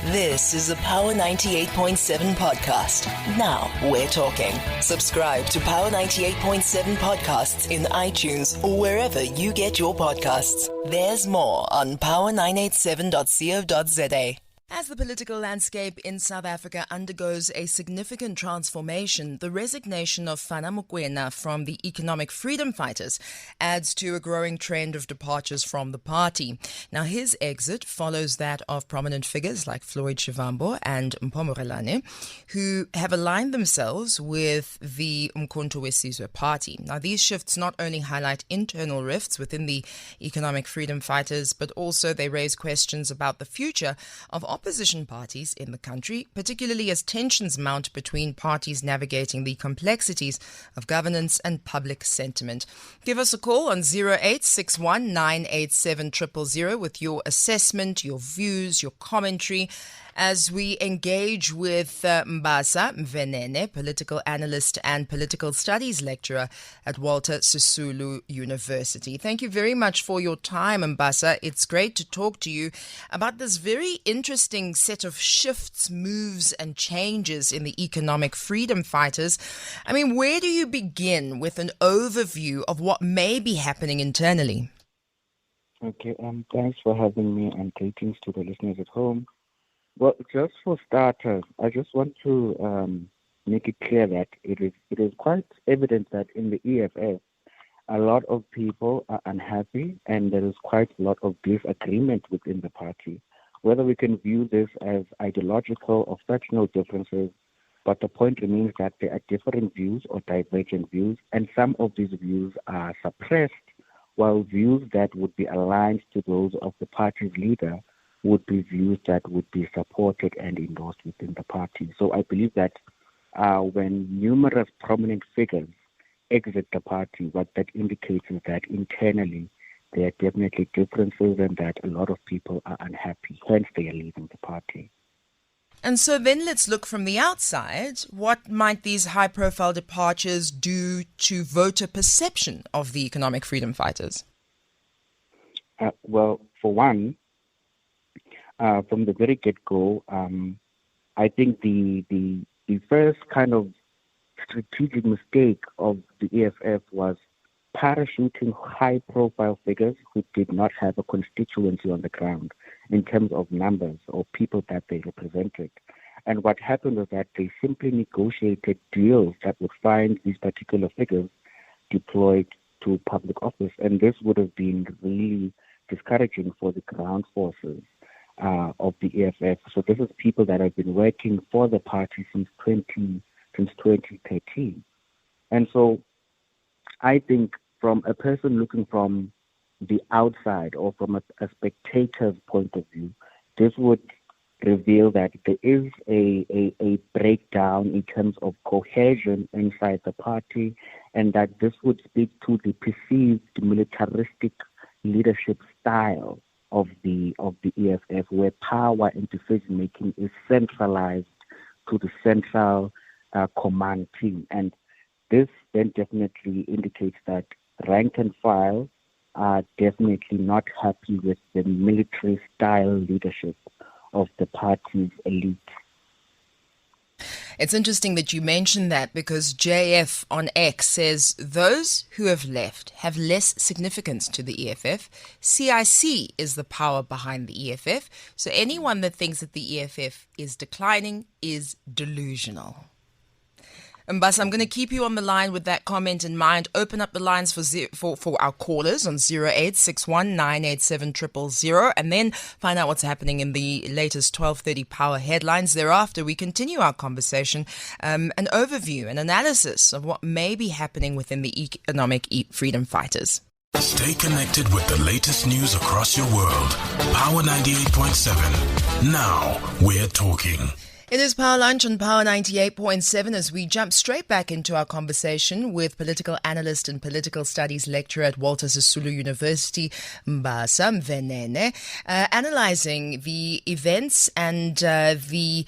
This is a Power 98.7 podcast. Now we're talking. Subscribe to Power 98.7 podcasts in iTunes or wherever you get your podcasts. There's more on power987.co.za. As the political landscape in South Africa undergoes a significant transformation, the resignation of Fana Mokoena from the Economic Freedom Fighters adds to a growing trend of departures from the party. Now, his exit follows that of prominent figures like Floyd, Shivambu and Mpho Morolane, who have aligned themselves with the Umkhonto party. Now, these shifts not only highlight internal rifts within the Economic Freedom Fighters, but also they raise questions about the future of opposition parties in the country, particularly as tensions mount between parties navigating the complexities of governance and public sentiment. Give us a call on 0861 987 000 with your assessment, your views, your commentary, as we engage with Mbuyiseni Ndlozi, political analyst and political studies lecturer at Walter Sisulu University. Thank you very much for your time, Mbuyiseni. It's great to talk to you about this very interesting set of shifts, moves and changes in the economic freedom fighters. I mean, where do you begin with an overview of what may be happening internally? Okay, thanks for having me and greetings to the listeners at home. Well, just for starters, I just want to make it clear that it is quite evident that in the EFF, a lot of people are unhappy and there is quite a lot of disagreement within the party. Whether we can view this as ideological or factional differences, but the point remains that there are different views or divergent views, and some of these views are suppressed, while views that would be aligned to those of the party's leader would be views that would be supported and endorsed within the party. So I believe that when numerous prominent figures exit the party, what that indicates is that internally there are definitely differences and that a lot of people are unhappy, hence they are leaving the party. And so then let's look from the outside. What might these high-profile departures do to voter perception of the economic freedom fighters? Well, for one, from the very get-go, I think the first kind of strategic mistake of the EFF was parachuting high-profile figures who did not have a constituency on the ground in terms of numbers or people that they represented. And what happened was that they simply negotiated deals that would find these particular figures deployed to public office. And this would have been really discouraging for the ground forces of the EFF. So this is people that have been working for the party since 2013. And so I think from a person looking from the outside or from a spectator's point of view, this would reveal that there is a breakdown in terms of cohesion inside the party, and that this would speak to the perceived militaristic leadership style of the EFF, where power and decision making is centralized to the central command team. And this then definitely indicates that rank and file are definitely not happy with the military style leadership of the party's elite. It's interesting that you mentioned that, because JF on X says those who have left have less significance to the EFF. CIC is the power behind the EFF. So anyone that thinks that the EFF is declining is delusional. Mbuyiseni, I'm going to keep you on the line with that comment in mind. Open up the lines for our callers on 0861 987 000, and then find out what's happening in the latest 12:30 Power headlines. Thereafter, we continue our conversation, an overview, an analysis of what may be happening within the economic freedom fighters. Stay connected with the latest news across your world. Power 98.7. Now we're talking. It is Power Lunch on Power 98.7 as we jump straight back into our conversation with political analyst and political studies lecturer at Walter Sisulu University, Mbuyiseni Ndlozi, analyzing the events and the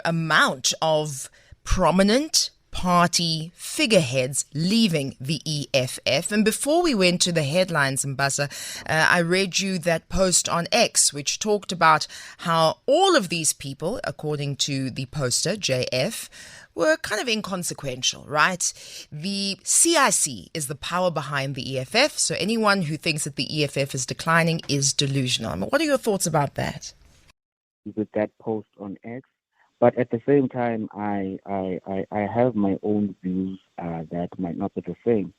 amount of prominent party figureheads leaving the EFF. And before we went to the headlines, Mbasa, I read you that post on X, which talked about how all of these people, according to the poster, JF, were kind of inconsequential, right? The CIC is the power behind the EFF, so anyone who thinks that the EFF is declining is delusional. I mean, what are your thoughts about that? With that post on X, but at the same time, I have my own views that might not be the same.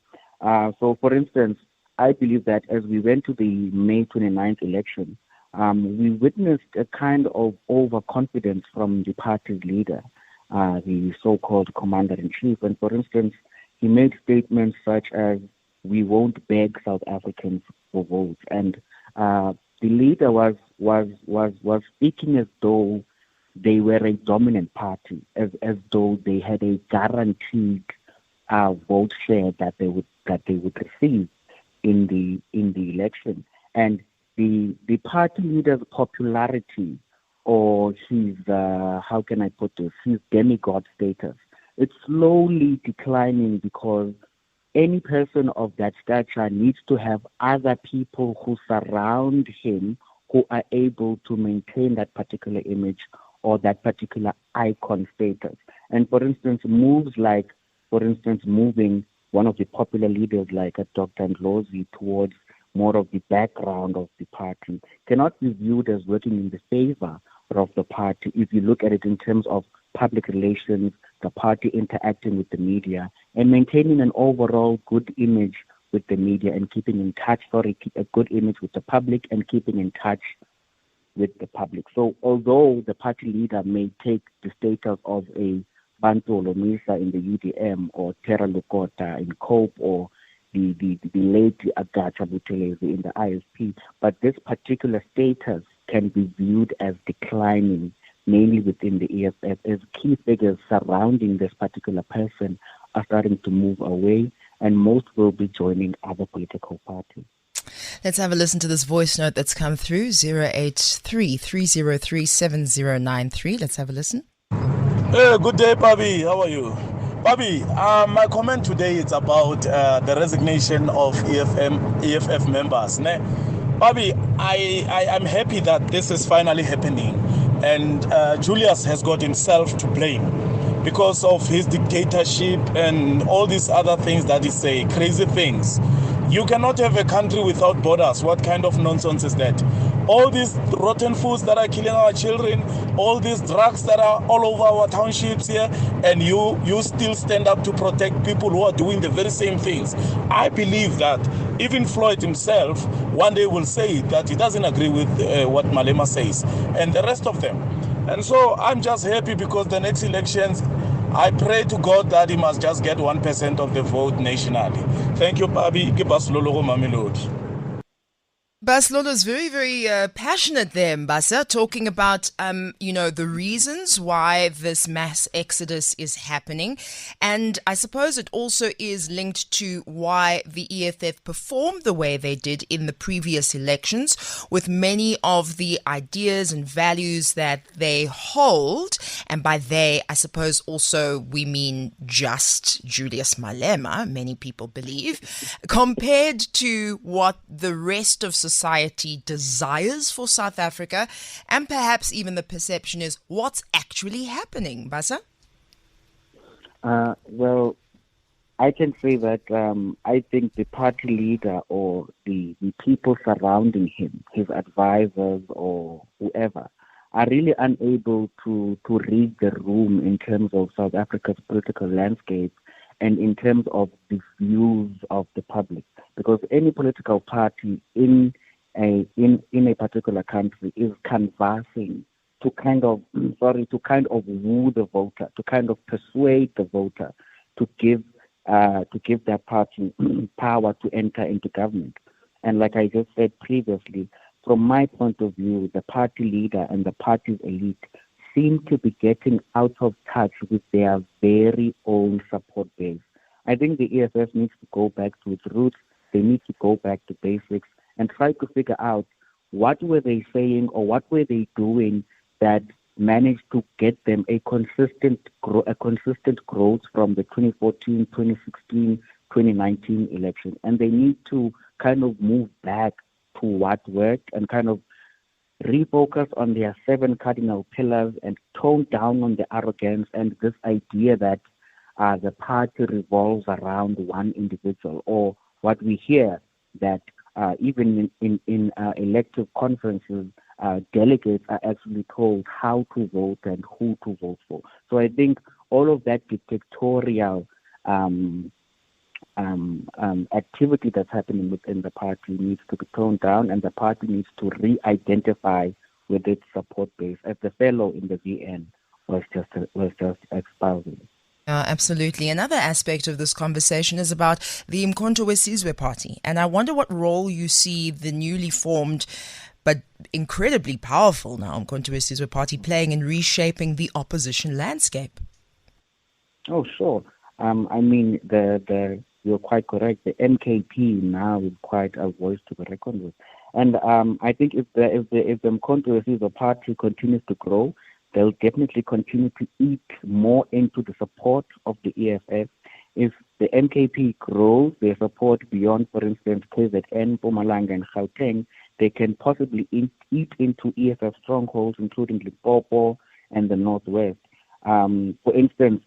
So, for instance, I believe that as we went to the May 29th election, we witnessed a kind of overconfidence from the party's leader, the so-called commander-in-chief. And for instance, he made statements such as, "We won't beg South Africans for votes." And the leader was speaking as though they were a dominant party, as though they had a guaranteed vote share that they would receive in the election. And the party leader's popularity, or his how can I put this, his demigod status, it's slowly declining, because any person of that stature needs to have other people who surround him who are able to maintain that particular image or that particular icon status. And for instance, moves like, moving one of the popular leaders like Dr. Ndlozi towards more of the background of the party cannot be viewed as working in the favor of the party if you look at it in terms of public relations, the party interacting with the media, and maintaining an overall good image with the media and keeping in touch, a good image with the public and keeping in touch with the public. So although the party leader may take the status of a Bantu Olomisa in the UDM, or Terra Lukota in COPE, or the late Agacha Buthelezi in the ISP, but this particular status can be viewed as declining, mainly within the EFF, as key figures surrounding this particular person are starting to move away, and most will be joining other political parties. Let's have a listen to this voice note that's come through, 083-303-7093. Let's have a listen. Good day, Pabi. How are you? Pabi, my comment today is about the resignation of EFF members. Pabi, I'm happy that this is finally happening, and Julius has got himself to blame because of his dictatorship and all these other things that he say, crazy things. You cannot have a country without borders. What kind of nonsense is that? All these rotten foods that are killing our children, all these drugs that are all over our townships here, and you still stand up to protect people who are doing the very same things. I believe that even Floyd himself one day will say that he doesn't agree with what Malema says, and the rest of them. And so I'm just happy because the next elections, I pray to God that he must just get 1% of the vote nationally. Thank you, Pabi. Baslolo Mamelodi. Baslolo is very, very passionate there, Mbasa, talking about, the reasons why this mass exodus is happening. And I suppose it also is linked to why the EFF performed the way they did in the previous elections, with many of the ideas and values that they hold. And by they, I suppose also we mean just Julius Malema, many people believe, compared to what the rest of society desires for South Africa, and perhaps even the perception is what's actually happening. Basa? Well, I can say that I think the party leader or the people surrounding him, his advisors or whoever, are really unable to read the room in terms of South Africa's political landscape and in terms of the views of the public. Because any political party in a particular country is canvassing to kind of woo the voter, to kind of persuade the voter to give that party power to enter into government. And like I just said previously, from my point of view, the party leader and the party's elite seem to be getting out of touch with their very own support base. I think the EFF needs to go back to its roots. They need to go back to basics and try to figure out what were they saying or what were they doing that managed to get them a consistent growth from the 2014, 2016, 2019 election. And they need to kind of move back to what worked and kind of refocus on their 7 cardinal pillars and tone down on the arrogance and this idea that the party revolves around one individual, or what we hear that even in elective conferences, delegates are actually told how to vote and who to vote for. So I think all of that dictatorial activity that's happening within the party needs to be toned down, and the party needs to re-identify with its support base, as the fellow in the VN was just espousing. Absolutely. Another aspect of this conversation is about the Mpho party. And I wonder what role you see the newly formed but incredibly powerful now Mpho party playing in reshaping the opposition landscape. Oh, sure. I mean, you're quite correct. The MKP now is quite a voice to be reckoned with. And I think if the Mpho party continues to grow, they'll definitely continue to eat more into the support of the EFF. If the MKP grows their support beyond, for instance, KZN, Mpumalanga, and Gauteng, they can possibly eat into EFF strongholds, including Limpopo and the Northwest. For instance,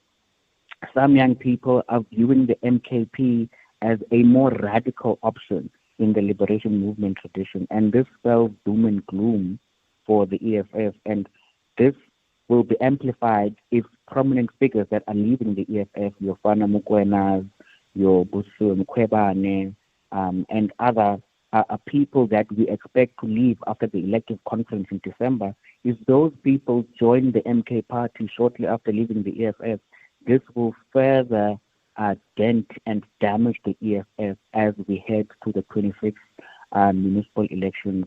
some young people are viewing the MKP as a more radical option in the liberation movement tradition, and this spells doom and gloom for the EFF, and this will be amplified if prominent figures that are leaving the EFF, your Fana Mokoena, your Busu Mkhwebane, and other people that we expect to leave after the elective conference in December, if those people join the MK party shortly after leaving the EFF, this will further dent and damage the EFF as we head to the 2026 municipal elections.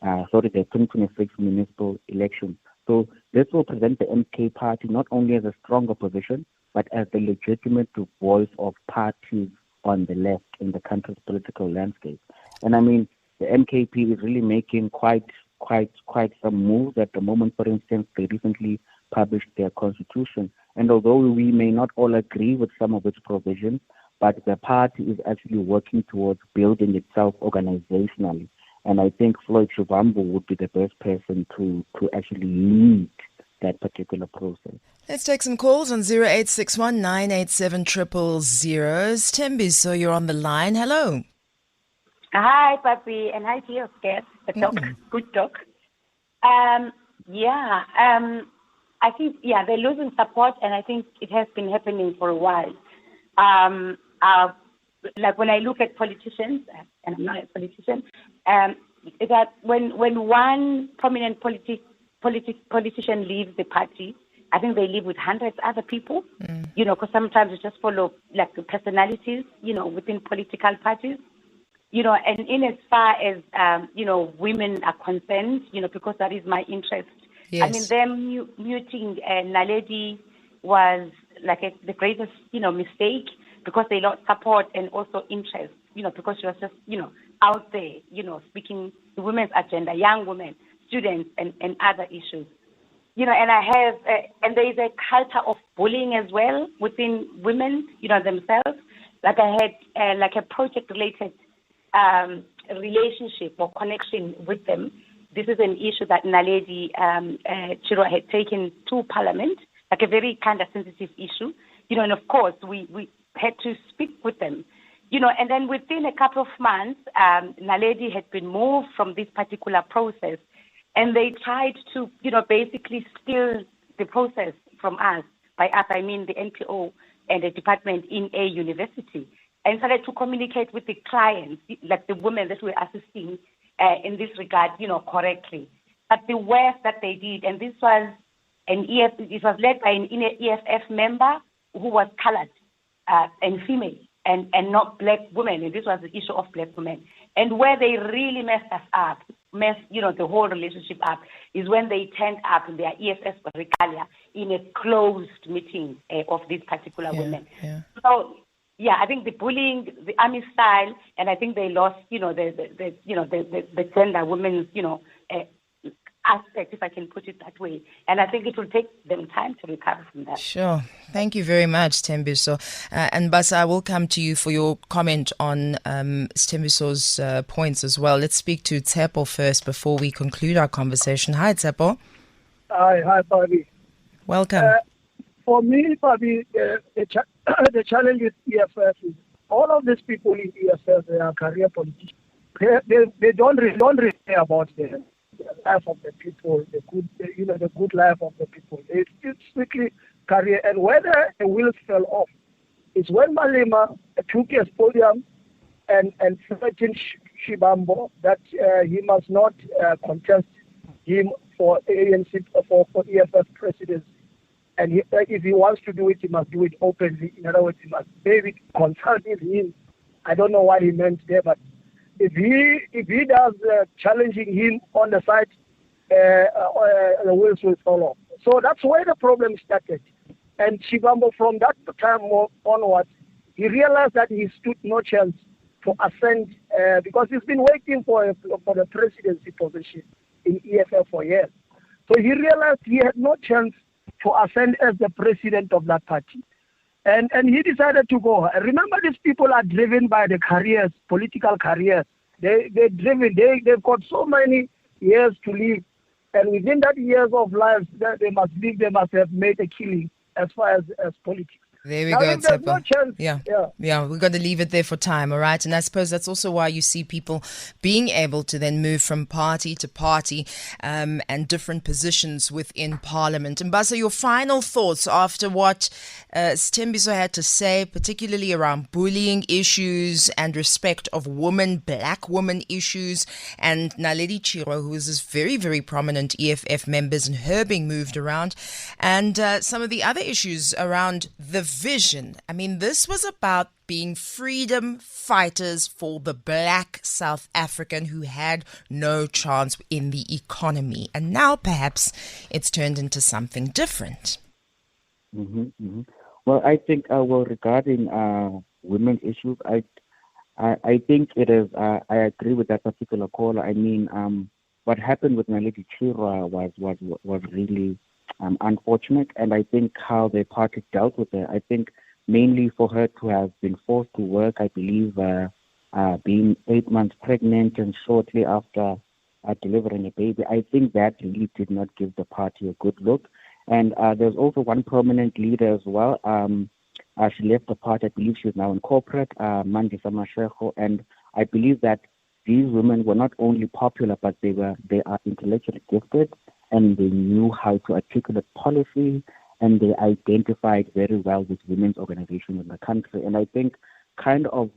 The 2026 municipal elections. So this will present the MK party not only as a strong opposition, but as the legitimate voice of parties on the left in the country's political landscape. And I mean, the MKP is really making quite some moves at the moment. For instance, they recently published their constitution. And although we may not all agree with some of its provisions, but the party is actually working towards building itself organizationally. And I think Floyd Shivambu would be the best person to actually lead that particular process. Let's take some calls on 0861 987 000. Tembi, so you're on the line. Hello. Hi, Papi, and hi to your guest, the talk, good talk. I think, they're losing support, and I think it has been happening for a while. Like when I look at politicians, and I'm not a politician, that when one prominent politician leaves the party, I think they leave with hundreds of other people, because sometimes you just follow like the personalities, within political parties, and in as far as, women are concerned, because that is my interest. Yes. I mean, them muting Naledi was like the greatest, mistake, because they lost support and also interest, because she was just, out there, speaking the women's agenda, young women, students, and other issues. And I have, and there is a culture of bullying as well within women, themselves. Like I had like a project-related relationship or connection with them. This is an issue that Naledi Chirwa had taken to Parliament, like a very kind of sensitive issue. And of course, we had to speak with them. And then within a couple of months, Naledi had been moved from this particular process, and they tried to, basically steal the process from us. By us, I mean the NPO and the department in a university, and started to communicate with the clients, like the women that were assisting in this regard, correctly. But the worst that they did, and this was it was led by an EFF member who was colored and female. And not black women, and this was the issue of black women. And where they really messed us up, the whole relationship up, is when they turned up in their EFF regalia in a closed meeting of these particular women. Yeah. So, I think the bullying, the army style, and I think they lost, the gender, women's, aspect, if I can put it that way. And I think it will take them time to recover from that. Sure. Thank you very much, Thembiso. And Basa, I will come to you for your comment on Thembiso's points as well. Let's speak to Tsepo first before we conclude our conversation. Hi, Tsepo. Hi, Pabi. Welcome. For me, Pabi, the challenge with EFF is all of these people in EFF, they are career politicians. They don't really care about the life of the people, the good life of the people. It's strictly career. And whether the wheels fell off is when Malema took his podium and threatened Shivambu that he must not contest him for ANC for EFF presidency. And if he wants to do it, he must do it openly. In other words, he must maybe consult with him. I don't know what he meant there, but if he does challenging him on the side, the wheels will fall off. So that's where the problem started. And Shivambu, from that time onwards, he realized that he stood no chance to ascend because he's been waiting for the presidency position in EFF for years. So he realized he had no chance to ascend as the president of that party. And he decided to go. Remember, these people are driven by the careers, political careers. They're driven. They've got so many years to live. And within that years of life that they must live, they must have made a killing as far as politics. There we now, go, there's no chance. Yeah, we've got to leave it there for time, all right? And I suppose that's also why you see people being able to then move from party to party and different positions within Parliament. And Basa, your final thoughts after what Thembiso had to say, particularly around bullying issues and respect of women, black women issues, and Naledi Chiro, who is this very, very prominent EFF members and her being moved around, and some of the other issues around the vision. I mean, this was about being freedom fighters for the black South African who had no chance in the economy. And now perhaps it's turned into something different. Well, I think, regarding women's issues, I think it is, I agree with that particular caller. I mean, what happened with Naledi Chiro was really unfortunate, and I think how the party dealt with it, I think mainly for her to have been forced to work, I believe being 8 months pregnant and shortly after delivering a baby, I think that really did not give the party a good look. And there's also one prominent leader as well. She left the party, I believe she's now in corporate, Mandisa Mashego, and I believe that these women were not only popular, but they are intellectually gifted, and they knew how to articulate policy, and they identified very well with women's organizations in the country. And I think kind of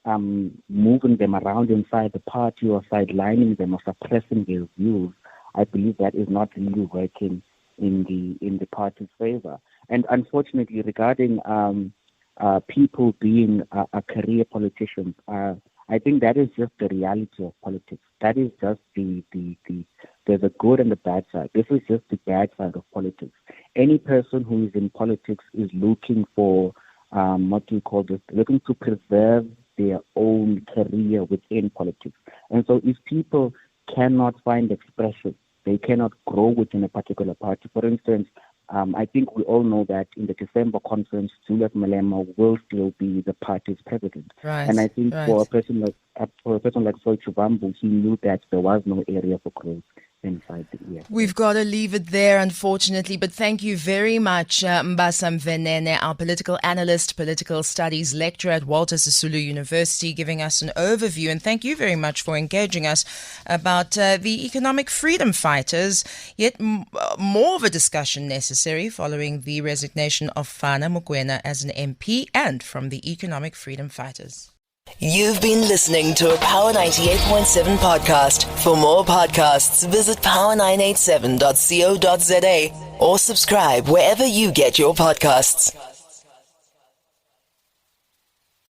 moving them around inside the party or sidelining them or suppressing their views, I believe that is not really working in the party's favor. And unfortunately, regarding people being a career politicians, I think that is just the reality of politics. That is just there's a good and the bad side. This is just the bad side of politics. Any person who is in politics is looking for, looking to preserve their own career within politics. And so if people cannot find expression, they cannot grow within a particular party. For instance, I think we all know that in the December conference, Julius Malema will still be the party's president. Right, and I think for a person like Floyd Shivambu, he knew that there was no area for growth inside the EFF. We've got to leave it there, unfortunately, but thank you very much, Mbasa Mvenene, our political analyst, political studies lecturer at Walter Sisulu University, giving us an overview, and thank you very much for engaging us about the economic freedom fighters, yet more of a discussion necessary following the resignation of Fana Mokoena as an MP and from the economic freedom fighters. You've been listening to a Power 98.7 podcast. For more podcasts, visit power987.co.za or subscribe wherever you get your podcasts.